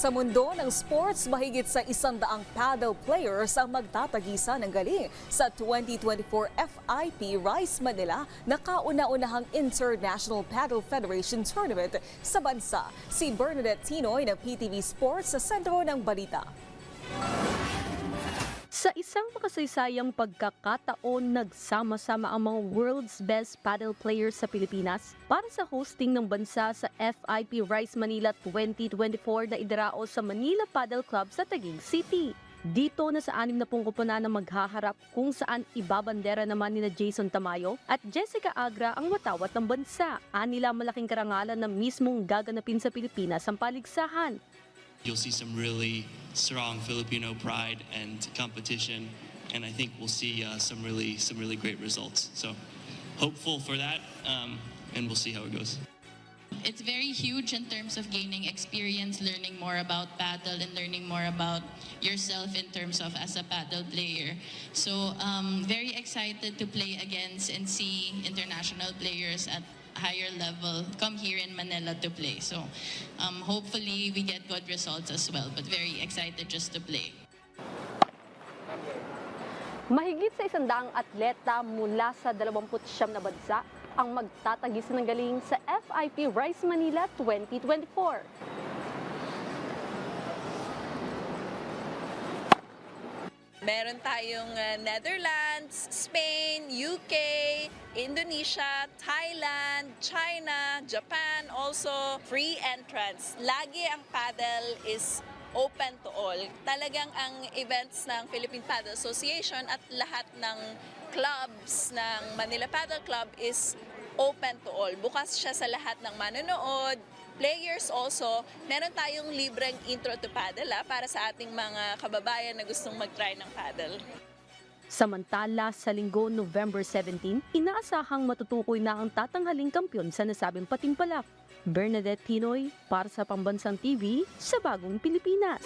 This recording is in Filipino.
Sa mundo ng sports, mahigit sa 100 paddle players ang magtatagisa ng galing sa 2024 FIP Rice Manila na kauna-unahang International Paddle Federation Tournament sa bansa. Si Bernadette Tinoy ng PTV Sports sa sentro ng balita. Sa isang makasaysayang pagkakataon, nagsama-sama ang mga world's best paddle players sa Pilipinas para sa hosting ng bansa sa FIP Rice Manila 2024 na idarao sa Manila Paddle Club sa Taguig City. Dito na sa 60 koponan na maghaharap kung saan ibabandera naman nina Jason Tamayo at Jessica Agra ang watawat ng bansa. Anila malaking karangalan na mismong gaganapin sa Pilipinas ang paligsahan. You'll see some really strong Filipino pride and competition, and I think we'll see some really great results. So hopeful for that, and we'll see how it goes. It's very huge in terms of gaining experience, learning more about paddle, and learning more about yourself in terms of as a paddle player. So very excited to play against and see international players at higher level come here in Manila to play. So hopefully we get good results as well, but very excited just to play. Mahigit sa 100 atleta mula sa 29 na bansa ang magtatagisa ng galing sa FIP Rice Manila 2024. Meron tayong Netherlands, Spain, UK, Indonesia, Thailand, China, Japan, also free entrance. Lagi ang paddle is open to all. Talagang ang events ng Philippine Paddle Association at lahat ng clubs ng Manila Paddle Club is open to all. Bukas siya sa lahat ng manonood. Players also, meron tayong libreng intro to paddle para sa ating mga kababayan na gustong mag-try ng paddle. Samantala, sa linggo November 17, inaasahang matutukoy na ang tatanghaling kampyon sa nasabing patimpalak. Bernadette Tinoy para sa Pambansang TV sa Bagong Pilipinas.